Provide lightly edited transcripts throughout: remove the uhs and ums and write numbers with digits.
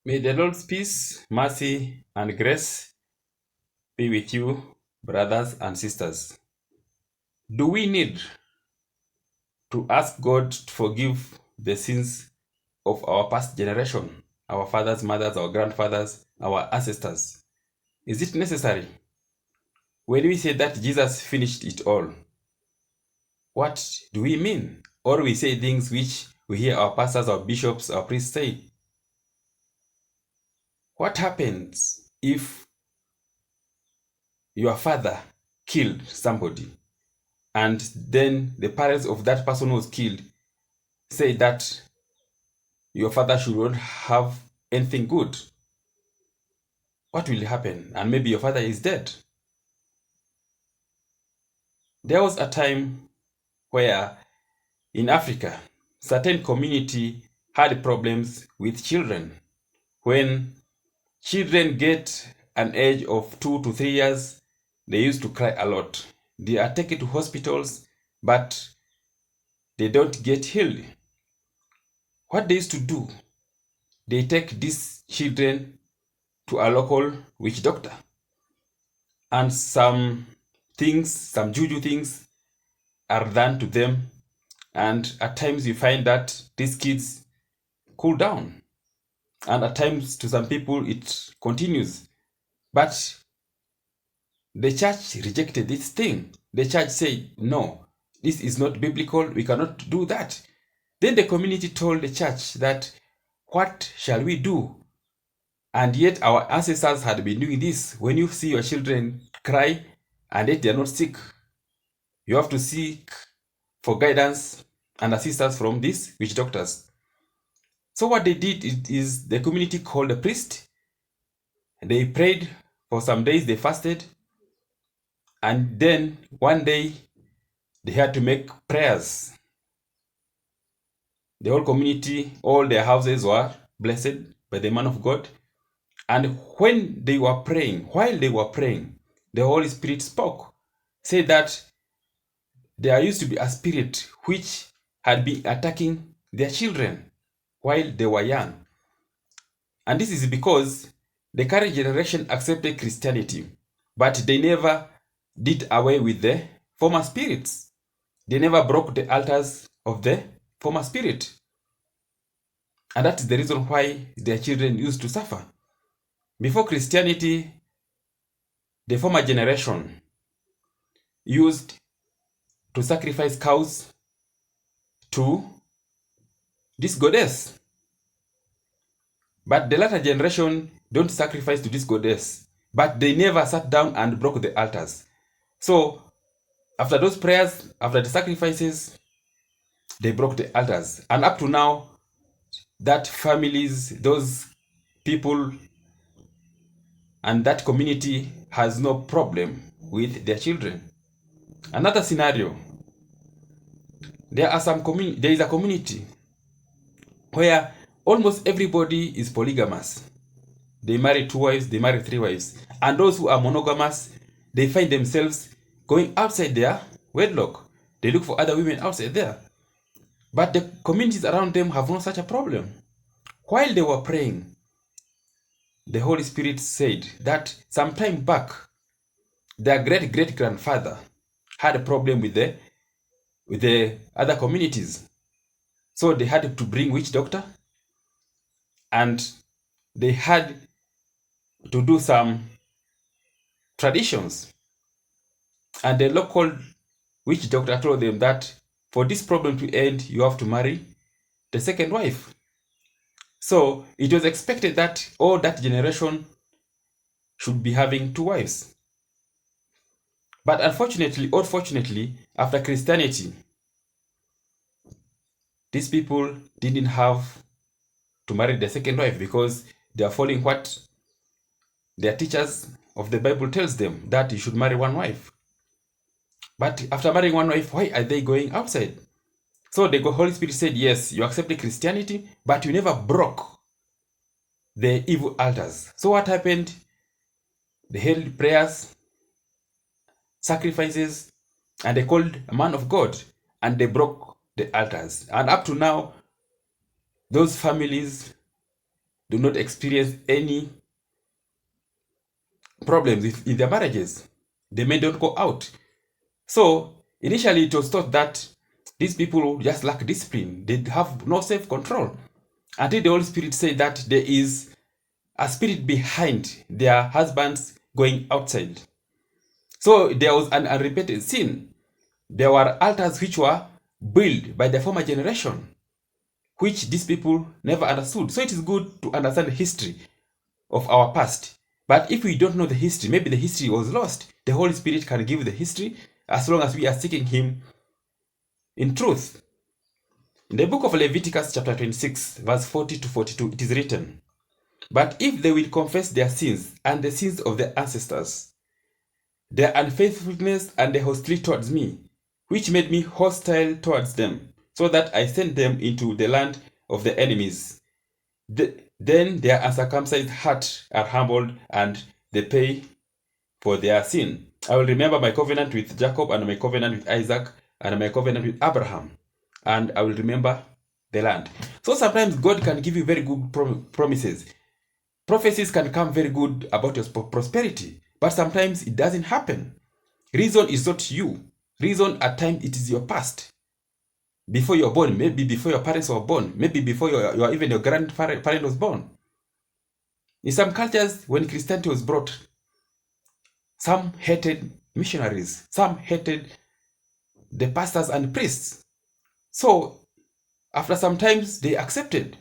May the Lord's peace, mercy, and grace be with you, brothers and sisters. Do we need to ask God to forgive the sins of our past generation, our fathers, mothers, our grandfathers, our ancestors? Is it necessary? When we say that Jesus finished it all, what do we mean? Or we say things which we hear our pastors, our bishops, our priests say. What happens if your father killed somebody and then the parents of that person who was killed say that your father should not have anything good? What will happen? And maybe your father is dead. There was a time where in Africa, certain community had problems with children. When children get an age of 2 to 3 years, they used to cry a lot. They are taken to hospitals, but they don't get healed. What they used to do, they take these children to a local witch doctor. And some juju things are done to them. And at times you find that these kids cool down. And at times to some people it continues. But the church rejected this thing. The church said, no, this is not biblical. We cannot do that. Then the community told the church that, what shall we do? And yet our ancestors had been doing this. When you see your children cry and yet they are not sick, you have to seek for guidance and assistance from these witch doctors. So what they did is the community called a priest. They prayed for some days, they fasted. And then one day they had to make prayers. The whole community, all their houses were blessed by the man of God. And when they were praying, while they were praying, the Holy Spirit spoke, said that there used to be a spirit which had been attacking their children while they were young. And this is because the current generation accepted Christianity, but they never did away with the former spirits. They never broke the altars of the former spirit. And that is the reason why their children used to suffer. Before Christianity, the former generation used to sacrifice cows to this goddess. But the latter generation don't sacrifice to this goddess. But they never sat down and broke the altars. So after those prayers, after the sacrifices, they broke the altars. And up to now, that families, those people, and that community has no problem with their children. Another scenario, there is a community where almost everybody is polygamous. They marry 2 wives, they marry 3 wives. And those who are monogamous, they find themselves going outside their wedlock. They look for other women outside there. But the communities around them have no such a problem. While they were praying, the Holy Spirit said that some time back, their great-great-grandfather had a problem with the other communities. So they had to bring witch doctor, and they had to do some traditions. And the local witch doctor told them that for this problem to end, you have to marry the second wife. So it was expected that all that generation should be having 2 wives. But unfortunately, or fortunately, after Christianity, these people didn't have to marry the second wife because they are following what their teachers of the Bible tells them, that you should marry 1 wife. But after marrying 1 wife, why are they going outside? So the Holy Spirit said, yes, you accepted Christianity, but you never broke the evil altars. So what happened? They held prayers, sacrifices, and they called a man of God, and they broke the altars. And up to now, those families do not experience any problems in their marriages. The men don't go out. So initially it was thought that these people just lack discipline. They have no self-control. Until the Holy Spirit said that there is a spirit behind their husbands going outside. So there was an unrepented sin. There were altars which were built by the former generation, which these people never understood. So it is good to understand the history of our past. But if we don't know the history, maybe the history was lost. The Holy Spirit can give the history as long as we are seeking Him in truth. In the book of Leviticus chapter 26, verse 40 to 42, it is written, "But if they will confess their sins and the sins of their ancestors, their unfaithfulness and their hostility towards me, which made me hostile towards them, so that I sent them into the land of the enemies, then their uncircumcised heart are humbled, and they pay for their sin. I will remember my covenant with Jacob, and my covenant with Isaac, and my covenant with Abraham, and I will remember the land." So sometimes God can give you very good promises. Prophecies can come very good about your prosperity, but sometimes it doesn't happen. Reason is not you. Reason at times it is your past. Before you're born, maybe before your parents were born, maybe before even your grandparent was born. In some cultures, when Christianity was brought, some hated missionaries, some hated the pastors and priests. So after some times, they accepted.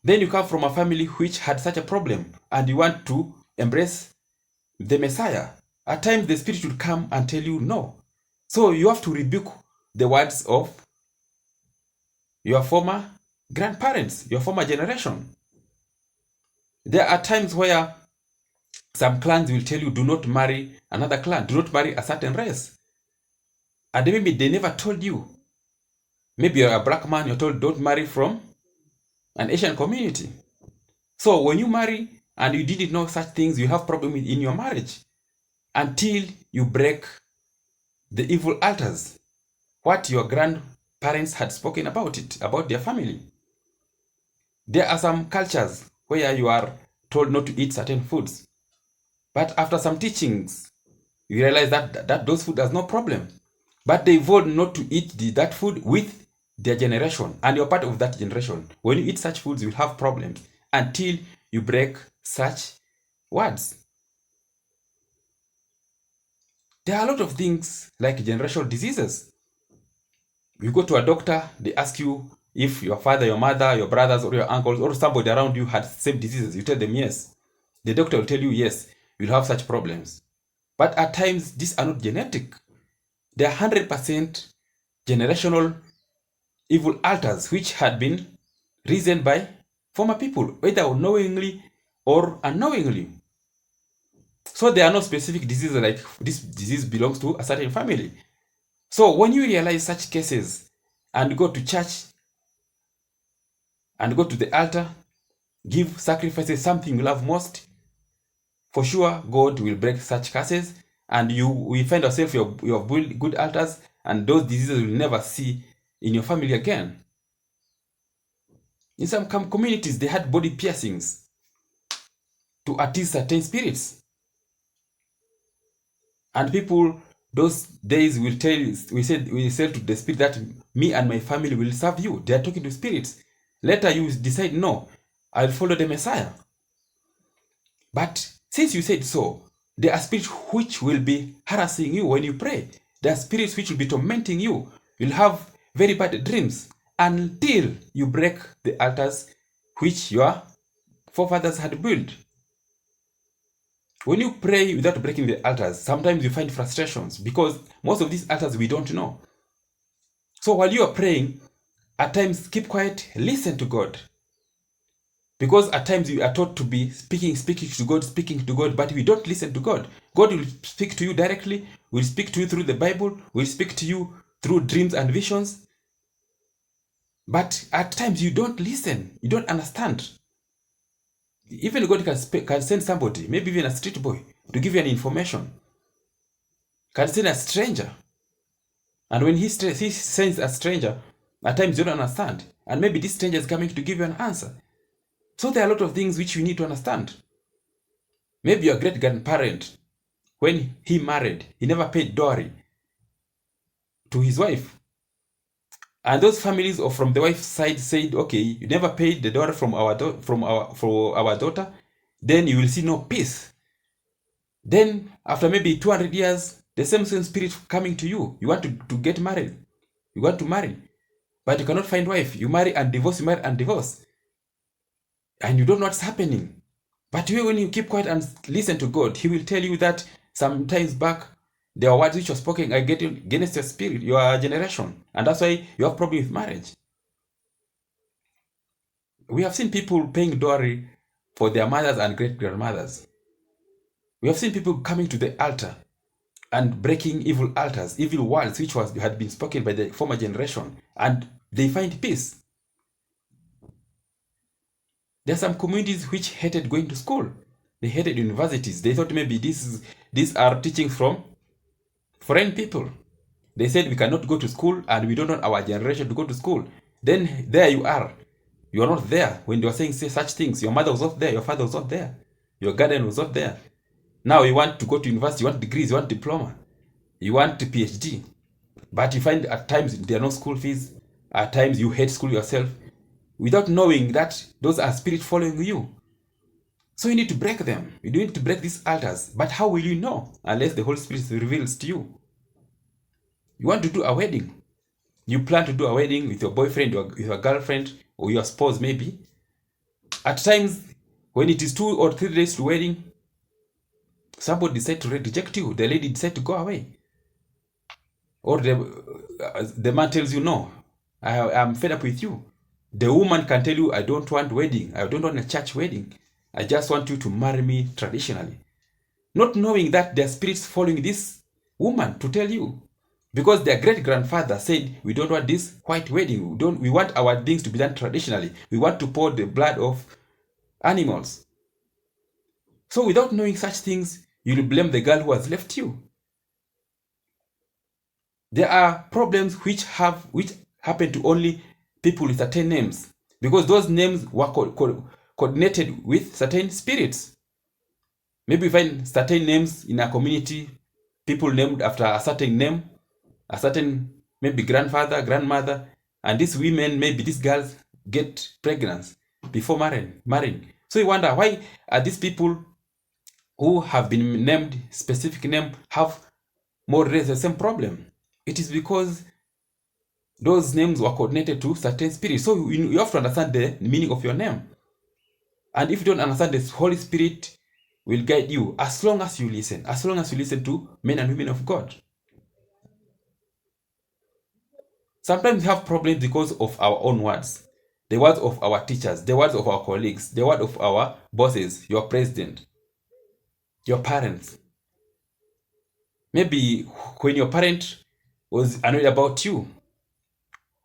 Then you come from a family which had such a problem, and you want to embrace the Messiah. At times, the Spirit will come and tell you no. So you have to rebuke the words of your former grandparents, your former generation. There are times where some clans will tell you, do not marry another clan, do not marry a certain race. And maybe they never told you. Maybe you're a black man, you're told don't marry from an Asian community. So when you marry and you didn't know such things, you have problem in your marriage until you break the evil altars, what your grandparents had spoken about it, about their family. There are some cultures where you are told not to eat certain foods, but after some teachings, you realize that those food has no problem, but they vote not to eat that food with their generation, and you're part of that generation. When you eat such foods, you'll have problems until you break such words. There are a lot of things like generational diseases. You go to a doctor, they ask you if your father, your mother, your brothers, or your uncles, or somebody around you had same diseases. You tell them yes. The doctor will tell you yes, you'll have such problems. But at times, these are not genetic. They are 100% generational evil altars which had been risen by former people, whether knowingly or unknowingly. So there are no specific diseases like this disease belongs to a certain family. So when you realize such cases and go to church and go to the altar, give sacrifices, something you love most, for sure God will break such curses, and you will find yourself you have built good altars, and those diseases will never see in your family again. In some communities, they had body piercings to appease certain spirits. And people those days will say to the spirit that me and my family will serve you. They are talking to spirits. Later you decide, no, I'll follow the Messiah. But since you said so, there are spirits which will be harassing you when you pray. There are spirits which will be tormenting you. You'll have very bad dreams until you break the altars which your forefathers had built. When you pray without breaking the altars, sometimes you find frustrations because most of these altars we don't know. So while you are praying, at times keep quiet, listen to God. Because at times you are taught to be speaking to God, but we don't listen to God. God will speak to you directly, will speak to you through the Bible, will speak to you through dreams and visions. But at times you don't listen, you don't understand. Even God can send somebody, maybe even a street boy, to give you an information. Can send a stranger. And when he sends a stranger, at times you don't understand. And maybe this stranger is coming to give you an answer. So there are a lot of things which you need to understand. Maybe your great-grandparent, when he married, he never paid dowry to his wife. And those families or from the wife's side said, okay, you never paid the dowry for our daughter, then you will see no peace. Then after maybe 200 years, the same spirit coming to you. You want to get married. You want to marry, but you cannot find wife. You marry and divorce, you marry and divorce. And you don't know what's happening. But when you keep quiet and listen to God, He will tell you that sometimes back, there are words which were spoken against your spirit, your generation. And that's why you have problem with marriage. We have seen people paying dowry for their mothers and great-grandmothers. We have seen people coming to the altar and breaking evil altars, evil words which had been spoken by the former generation, and they find peace. There are some communities which hated going to school. They hated universities. They thought maybe these are teaching from foreign people. They said we cannot go to school and we don't want our generation to go to school. Then there you are. You are not there when they were saying such things. Your mother was not there. Your father was not there. Your guardian was not there. Now you want to go to university. You want degrees. You want diploma. You want a PhD. But you find at times there are no school fees. At times you hate school yourself, without knowing that those are spirits following you. So you need to break them. You need to break these altars. But how will you know unless the Holy Spirit reveals to you? You want to do a wedding. You plan to do a wedding with your boyfriend or with your girlfriend or your spouse maybe. At times, when it is 2 or 3 days to wedding, somebody decides to reject you. The lady decides to go away. Or the man tells you, no, I'm fed up with you. The woman can tell you, I don't want wedding. I don't want a church wedding. I just want you to marry me traditionally. Not knowing that there are spirits following this woman to tell you. Because their great-grandfather said, we don't want this white wedding. We want our things to be done traditionally. We want to pour the blood of animals. So without knowing such things, you'll blame the girl who has left you. There are problems which happen to only people with certain names, because those names were coordinated with certain spirits. Maybe you find certain names in a community, people named after a certain name, a certain maybe grandfather, grandmother, and these women, maybe these girls get pregnant before marrying. So you wonder, why are these people who have been named specific name have more or less the same problem? It is because those names were coordinated to certain spirits. So you have to understand the meaning of your name. And if you don't understand, the Holy Spirit will guide you as long as you listen. As long as you listen to men and women of God. Sometimes we have problems because of our own words. The words of our teachers, the words of our colleagues, the word of our bosses, your president, your parents. Maybe when your parent was annoyed about you,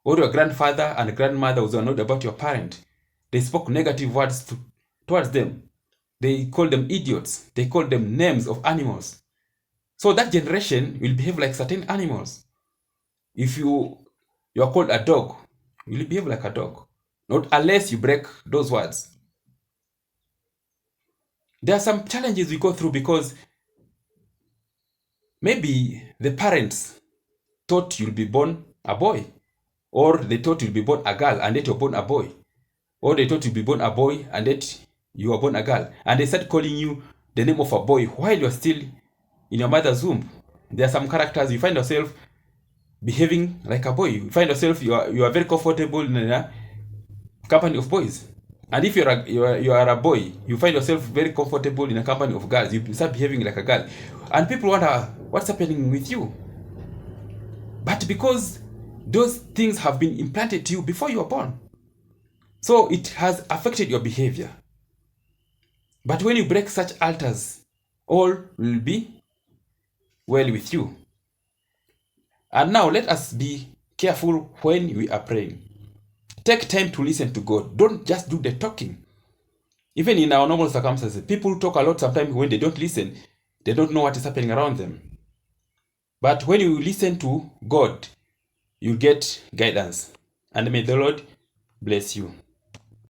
or your grandfather and grandmother was annoyed about your parent, they spoke negative words towards them. They called them idiots. They called them names of animals. So that generation will behave like certain animals. If you are called a dog, you will behave like a dog. Not unless you break those words. There are some challenges we go through because maybe the parents thought you'll be born a boy, or they thought you'll be born a girl and yet you're born a boy, or they thought you'll be born a boy and yet you were born a girl, and they start calling you the name of a boy while you're still in your mother's womb. There are some characters you find yourself behaving like a boy. You find yourself you are very comfortable in a company of boys, and if you are a boy, you find yourself very comfortable in a company of girls. You start behaving like a girl, and people wonder what's happening with you. But because those things have been implanted to you before you were born, so it has affected your behavior. But when you break such altars, all will be well with you. And now let us be careful when we are praying. Take time to listen to God. Don't just do the talking. Even in our normal circumstances, people talk a lot sometimes when they don't listen. They don't know what is happening around them. But when you listen to God, you get guidance. And may the Lord bless you.